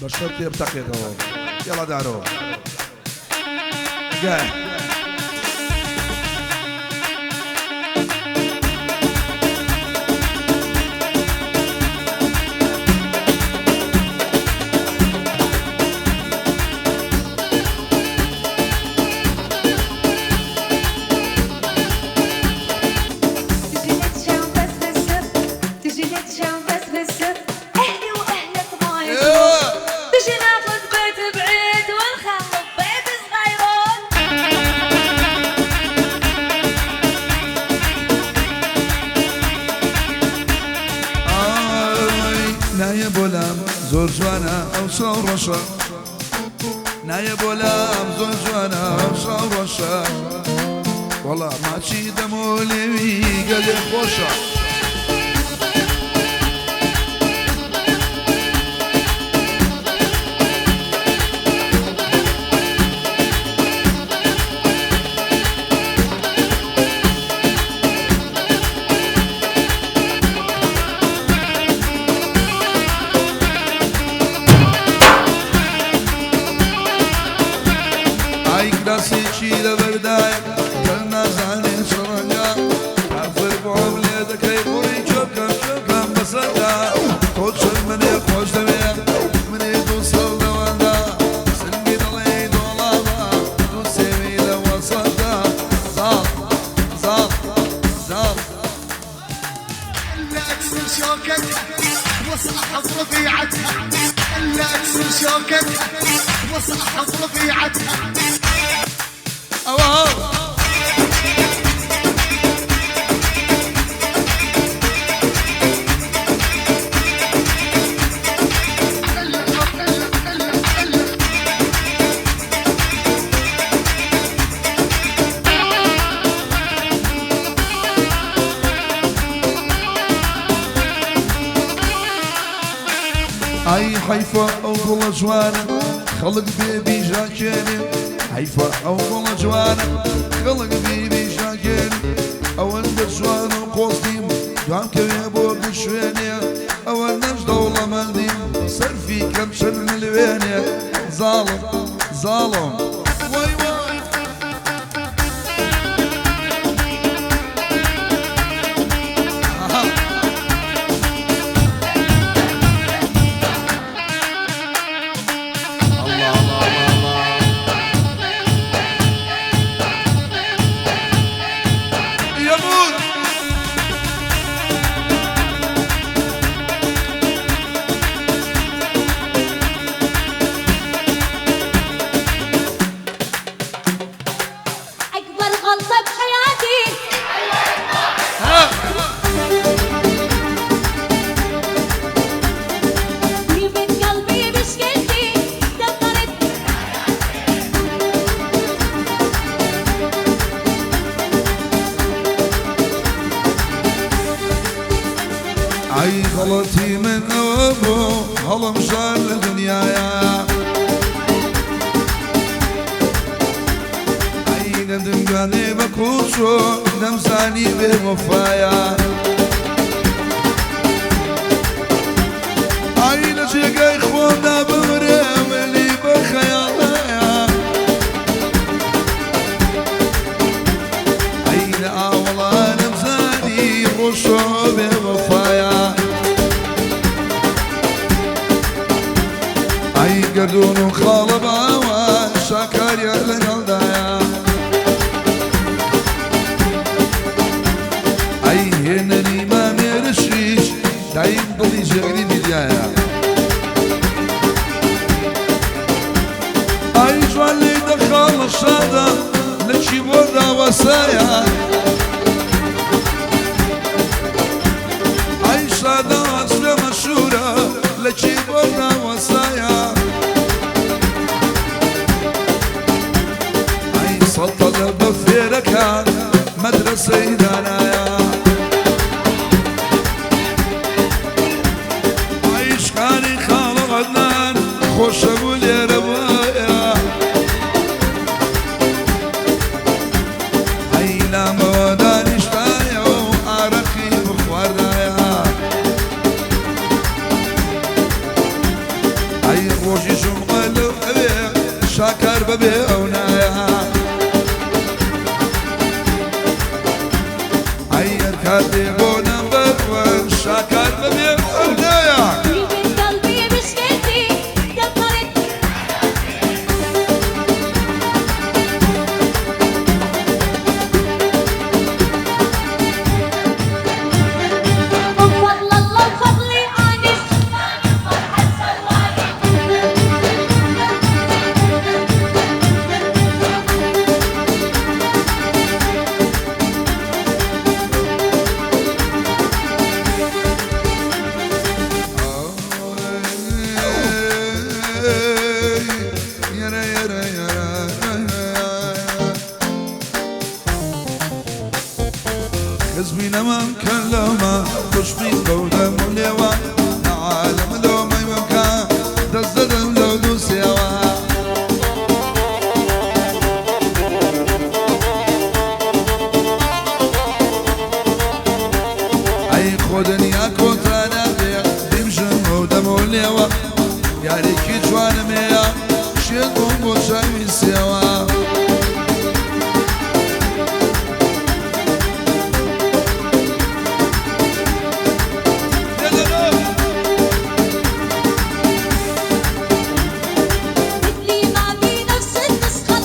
بشرت يبتقي يلا دارو قاعد نايب ولام زور جوانا او صور رشا نايب ولام زور جوانا او صور رشا والله ما تشي دمولي قال خوشا راسي لبردايك كلنا زاني شرنجا تعرفر بوم ليدك يبوري شوكم شوكم بسردا توشل مني خوش دميك مني توصل دواندا سلمي دلي دولابا توسيمي لوصلدا زال زال زال إلا أكسر شوكك وصح رفيعتها إلا أكسر شوكك وصح رفيعتها اي حيفا اول جوانا خلق بيبي جاكيني حيفا اول جوانا خلق بيبي جاكيني اول جوانا قوسيم جوان كوي بورد شويني اول نفس دولة مالديم سرفي كم شرن الويني ظالم ظالم واي واي اي غلطي من ابو هلا مشان الدنيا يا اي ندم قاني بكوشو نمساني بمفايا اي لشيقا اخوانا بمريم اللي بخيالها اي لا والله نمساني بوشو بمفايا اي قردون وخالبا وشاكر يا لقلدايا اي هنني ما ميرشيش دايم ضلي جغلي بدايا اي جوان لي دخل الشادة لشي بودا وسايا اي شادة اصل مشهورة لشي بودا وسايا اي سطل بفيرك مدرسة دانايا اي شكاني خالق عدنان خوش اقول يا ربايا اي لا مودان اشتايا وعرقي بخواردايا اي خوشی شمالو أبي شاكر ببي أونايا عير كاتي بونا بكون شاكر ببي أونايا قلبي بشكيتي دقرت والله الله فضلي انس فرحة سواني يرا يرا يرا حزبي ما مكلمة تشبي قولة مليوة عالم لو ما يمكن تزدم لو دوسيوا أي خودني أكو تنابيع دمجن ودم وليوة يا ريكي جوان ميا شيلكم بوشاي سوا مثلي ما في نفس النسخة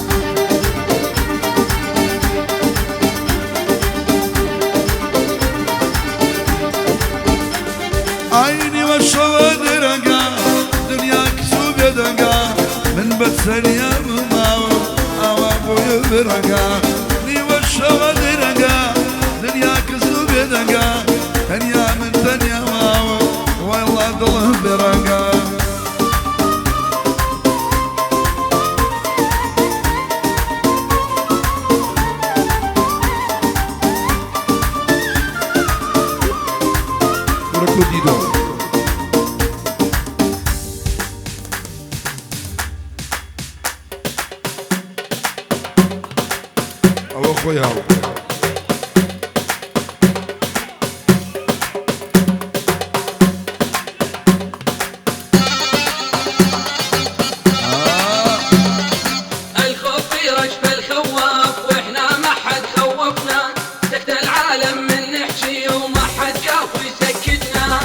عيني والشوى درقا دنيا كسوب يدقا من بتسل يا ماو أو أبوي برقا ني والشوى درقا دنيا كسوب يدقا دنيا من دنيا ماو والله ضله برقا Crocodilo. أو أخويا الخوف يرشف الخواف واحنا ما حد خوفنا تحت العالم من نحكي وما حد كاف يسكتنا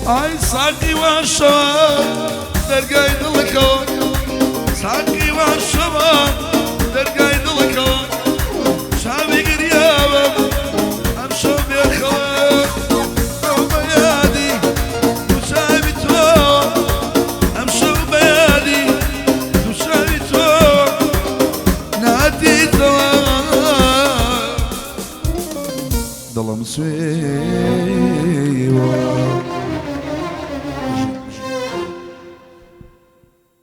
Ay saki wa şaban dergay dılkavan saki wa şaban dergay dılkavan şabi gidiyavam am şabi khawan bayadi şabi to am şabi bayadi şabi to nadi to dalam suy